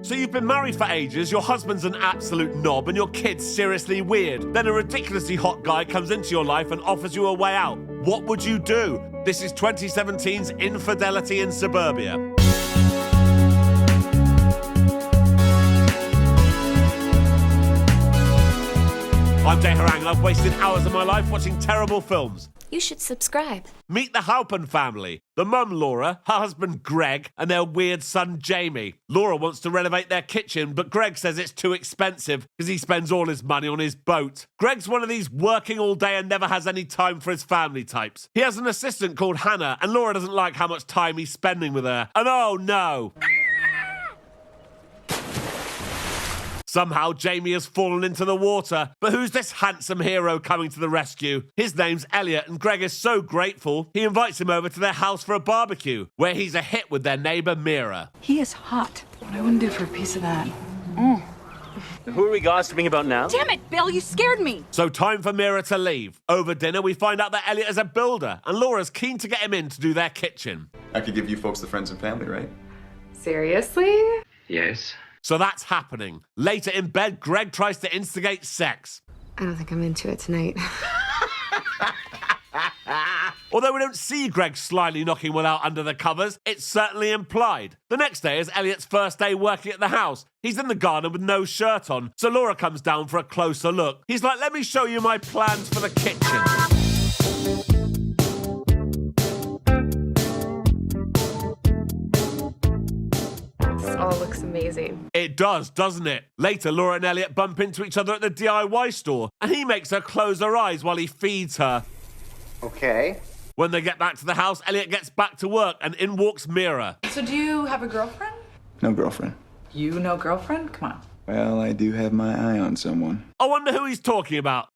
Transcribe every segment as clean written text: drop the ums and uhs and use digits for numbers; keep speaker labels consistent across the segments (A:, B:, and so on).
A: So you've been married for ages, your husband's an absolute knob, and your kid's seriously weird. Then a ridiculously hot guy comes into your life and offers you a way out. What would you do? This is 2017's Infidelity in Suburbia. I'm Jay Harangue and I've wasted hours of my life watching terrible films.
B: You should subscribe.
A: Meet the Halen family. The mum, Laura, her husband, Greg, and their weird son, Jamie. Laura wants to renovate their kitchen, but Greg says it's too expensive because he spends all his money on his boat. Greg's one of these working all day and never has any time for his family types. He has an assistant called Hannah, and Laura doesn't like how much time he's spending with her. And oh no! Somehow, Jamie has fallen into the water. But who's this handsome hero coming to the rescue? His name's Elliot, and Greg is so grateful, he invites him over to their house for a barbecue, where he's a hit with their neighbor, Mira.
C: He is hot. What I wouldn't do for a piece of that.
D: Who are we gossiping about now?
C: Damn it, Bill, you scared me.
A: So time for Mira to leave. Over dinner, we find out that Elliot is a builder, and Laura's keen to get him in to do their kitchen.
E: I could give you folks the friends and family, right?
F: Seriously?
D: Yes.
A: So that's happening. Later in bed, Greg tries to instigate sex.
F: I don't think I'm into it tonight.
A: Although we don't see Greg slyly knocking one out under the covers, it's certainly implied. The next day is Elliot's first day working at the house. He's in the garden with no shirt on, so Laura comes down for a closer look. He's like, let me show you my plans for the kitchen.
F: All looks amazing.
A: It does, doesn't it? Later, Laura and Elliot bump into each other at the DIY store, and he makes her close her eyes while he feeds her.
G: Okay.
A: When they get back to the house, Elliot gets back to work, and in walks Mira.
C: So do you have a girlfriend?
E: No girlfriend.
C: You no girlfriend? Come on.
E: Well, I do have my eye on someone.
A: I wonder who he's talking about.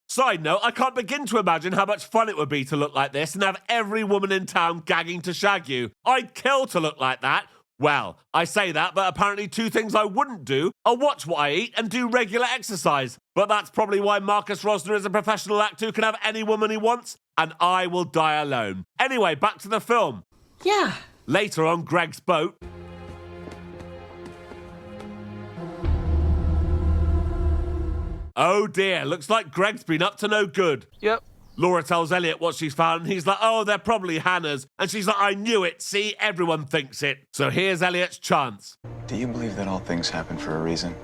A: Side note, I can't begin to imagine how much fun it would be to look like this and have every woman in town gagging to shag you. I'd kill to look like that. Well, I say that, but apparently two things I wouldn't do are watch what I eat and do regular exercise. But that's probably why Marcus Rosner is a professional actor who can have any woman he wants, and I will die alone. Anyway, back to the film.
C: Yeah.
A: Later on Greg's boat. Oh dear, looks like Greg's been up to no good.
D: Yep.
A: Laura tells Elliot what she's found, and he's like, oh, they're probably Hannah's. And she's like, I knew it. See, everyone thinks it. So here's Elliot's chance.
E: Do you believe that all things happen for a reason?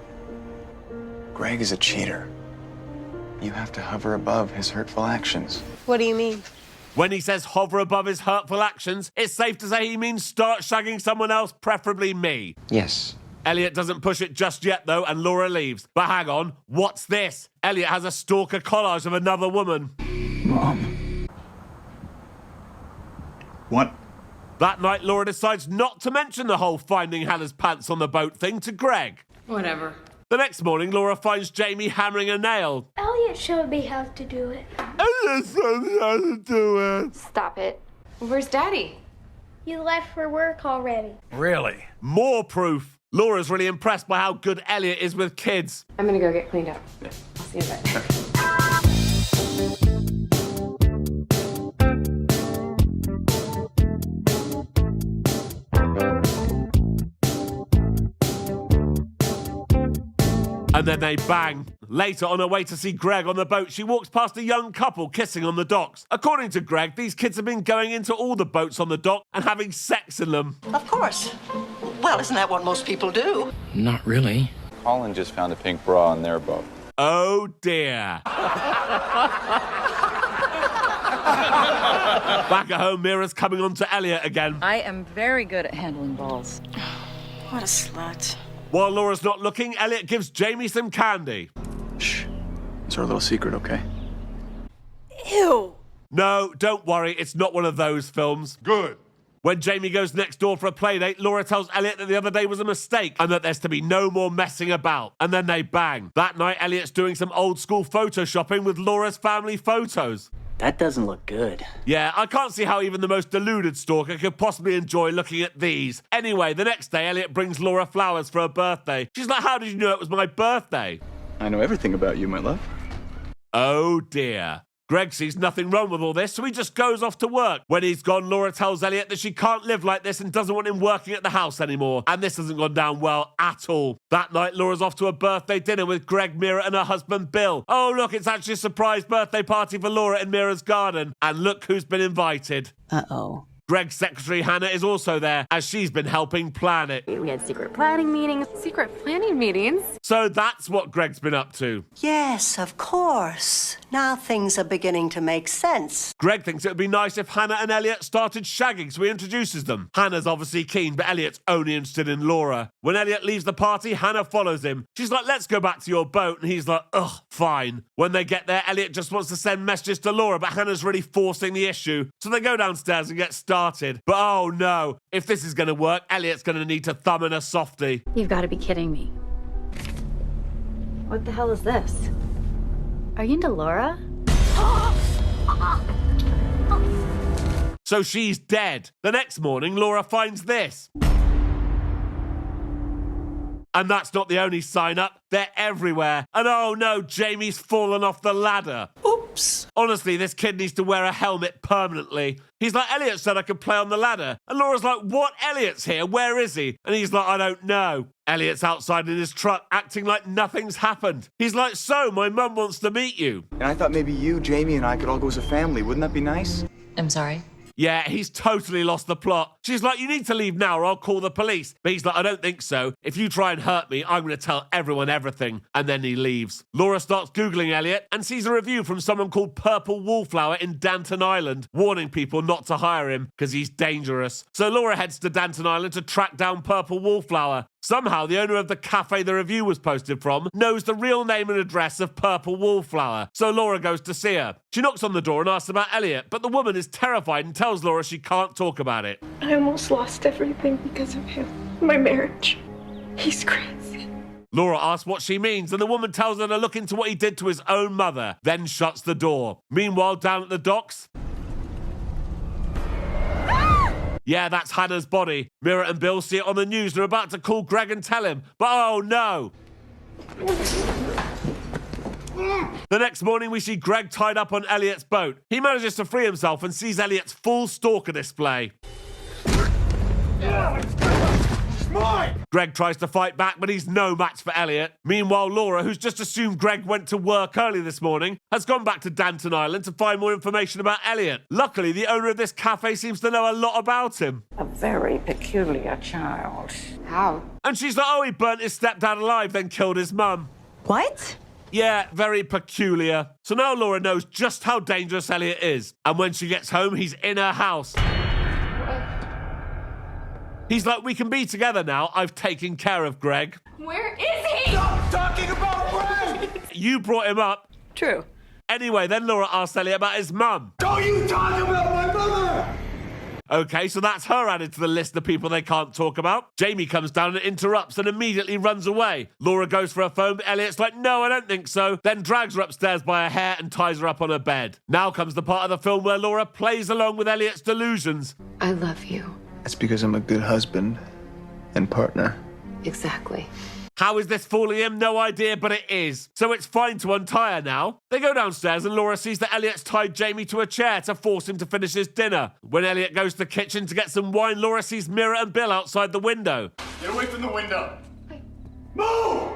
E: Greg is a cheater. You have to hover above his hurtful actions.
F: What do you mean?
A: When he says hover above his hurtful actions, it's safe to say he means start shagging someone else, preferably me.
G: Yes.
A: Elliot doesn't push it just yet, though, and Laura leaves. But hang on, what's this? Elliot has a stalker collage of another woman.
E: Mom. What?
A: That night, Laura decides not to mention the whole finding Hannah's pants on the boat thing to Greg.
C: Whatever.
A: The next morning, Laura finds Jamie hammering a nail.
H: Elliot showed me how to do it.
A: Elliot showed me how to do it.
F: Stop it. Where's Daddy?
H: You left for work already.
D: Really?
A: More proof. Laura's really impressed by how good Elliot is with kids.
F: I'm gonna go get cleaned up. I'll see you in a bit.
A: And then they bang. Later, on her way to see Greg on the boat, she walks past a young couple kissing on the docks. According to Greg, these kids have been going into all the boats on the dock and having sex in them.
I: Of course. Well, isn't that what most people do?
D: Not really.
J: Halen just found a pink bra on their boat.
A: Oh, dear. Back at home, Mira's coming on to Elliot again.
C: I am very good at handling balls.
I: What a slut.
A: While Laura's not looking, Elliot gives Jamie some candy.
E: Shh. It's our little secret, okay?
C: Ew.
A: No, don't worry, it's not one of those films.
J: Good.
A: When Jamie goes next door for a playdate, Laura tells Elliot that the other day was a mistake and that there's to be no more messing about. And then they bang. That night, Elliot's doing some old school photoshopping with Laura's family photos.
D: That doesn't look good.
A: Yeah, I can't see how even the most deluded stalker could possibly enjoy looking at these. Anyway, the next day, Elliot brings Laura flowers for her birthday. She's like, how did you know it was my birthday?
E: I know everything about you, my love.
A: Oh dear. Greg sees nothing wrong with all this, so he just goes off to work. When he's gone, Laura tells Elliot that she can't live like this and doesn't want him working at the house anymore. And this hasn't gone down well at all. That night, Laura's off to a birthday dinner with Greg, Mira, and her husband, Bill. Oh, look, it's actually a surprise birthday party for Laura in Mira's garden. And look who's been invited.
B: Uh-oh.
A: Greg's secretary, Hannah, is also there, as she's been helping plan it.
F: We had secret planning meetings. Secret planning meetings?
A: So that's what Greg's been up to.
I: Yes, of course. Now things are beginning to make sense.
A: Greg thinks it would be nice if Hannah and Elliot started shagging, so he introduces them. Hannah's obviously keen, but Elliot's only interested in Laura. When Elliot leaves the party, Hannah follows him. She's like, let's go back to your boat, and he's like, ugh, fine. When they get there, Elliot just wants to send messages to Laura, but Hannah's really forcing the issue. So they go downstairs and get started. But oh no, if this is going to work, Elliot's going to need to thumb in a softie.
G: You've got to be kidding me. What the hell is this? Are you into Laura?
A: So she's dead. The next morning, Laura finds this. And that's not the only sign up. They're everywhere. And oh no, Jamie's fallen off the ladder.
I: Oops.
A: Honestly, this kid needs to wear a helmet permanently. He's like, Elliot said I could play on the ladder. And Laura's like, what? Elliot's here? Where is he? And he's like, I don't know. Elliot's outside in his truck, acting like nothing's happened. He's like, so, my mum wants to meet you.
E: And I thought maybe you, Jamie, and I could all go as a family. Wouldn't that be nice?
C: I'm sorry.
A: Yeah, he's totally lost the plot. She's like, you need to leave now or I'll call the police. But he's like, I don't think so. If you try and hurt me, I'm going to tell everyone everything. And then he leaves. Laura starts Googling Elliot and sees a review from someone called Purple Wallflower in Danton Island, warning people not to hire him because he's dangerous. So Laura heads to Danton Island to track down Purple Wallflower. Somehow, the owner of the cafe the review was posted from knows the real name and address of Purple Wallflower, so Laura goes to see her. She knocks on the door and asks about Elliot, but the woman is terrified and tells Laura she can't talk about it.
F: I almost lost everything because of him. My marriage. He's crazy.
A: Laura asks what she means, and the woman tells her to look into what he did to his own mother, then shuts the door. Meanwhile, down at the docks... Yeah, that's Hannah's body. Mira and Bill see it on the news and are about to call Greg and tell him. But oh no! The next morning, we see Greg tied up on Elliot's boat. He manages to free himself and sees Elliot's full stalker display. Greg tries to fight back, but he's no match for Elliot. Meanwhile, Laura, who's just assumed Greg went to work early this morning, has gone back to Danton Island to find more information about Elliot. Luckily, the owner of this cafe seems to know a lot about him.
I: A very peculiar child.
F: How?
A: And she's like, oh, he burnt his stepdad alive, then killed his mum.
I: What?
A: Yeah, very peculiar. So now Laura knows just how dangerous Elliot is. And when she gets home, he's in her house. He's like, we can be together now. I've taken care of Greg.
F: Where is he?
E: Stop talking about Greg!
A: You brought him up.
F: True.
A: Anyway, then Laura asks Elliot about his mum.
E: Don't you talk about my mother!
A: Okay, so that's her added to the list of people they can't talk about. Jamie comes down and interrupts and immediately runs away. Laura goes for her phone, but Elliot's like, no, I don't think so. Then drags her upstairs by her hair and ties her up on her bed. Now comes the part of the film where Laura plays along with Elliot's delusions.
F: I love you.
E: That's because I'm a good husband and partner.
F: Exactly.
A: How is this fooling him? No idea, but it is. So it's fine to untie her now. They go downstairs and Laura sees that Elliot's tied Jamie to a chair to force him to finish his dinner. When Elliot goes to the kitchen to get some wine, Laura sees Mira and Bill outside the window.
E: Get away from the window! Move!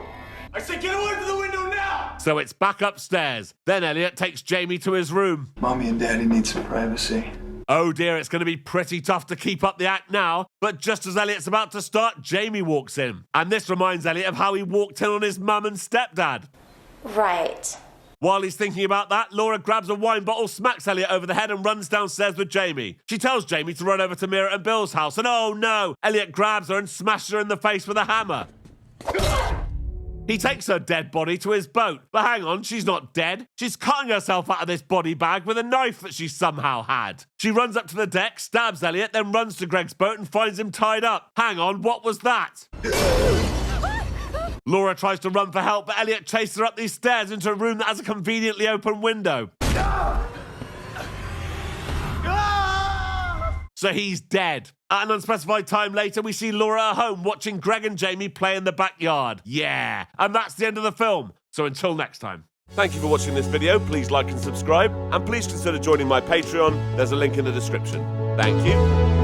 E: I said get away from the window now!
A: So it's back upstairs. Then Elliot takes Jamie to his room.
E: Mommy and Daddy need some privacy.
A: Oh dear, it's going to be pretty tough to keep up the act now. But just as Elliot's about to start, Jamie walks in. And this reminds Elliot of how he walked in on his mum and stepdad.
H: Right.
A: While he's thinking about that, Laura grabs a wine bottle, smacks Elliot over the head and runs downstairs with Jamie. She tells Jamie to run over to Mira and Bill's house. And oh no, Elliot grabs her and smashes her in the face with a hammer. He takes her dead body to his boat. But hang on, she's not dead. She's cutting herself out of this body bag with a knife that she somehow had. She runs up to the deck, stabs Elliot, then runs to Greg's boat and finds him tied up. Hang on, what was that? Laura tries to run for help, but Elliot chases her up these stairs into a room that has a conveniently open window. So he's dead. At an unspecified time later, we see Laura at home watching Greg and Jamie play in the backyard. Yeah. And that's the end of the film. So until next time. Thank you for watching this video. Please like and subscribe, and please consider joining my Patreon. There's a link in the description. Thank you.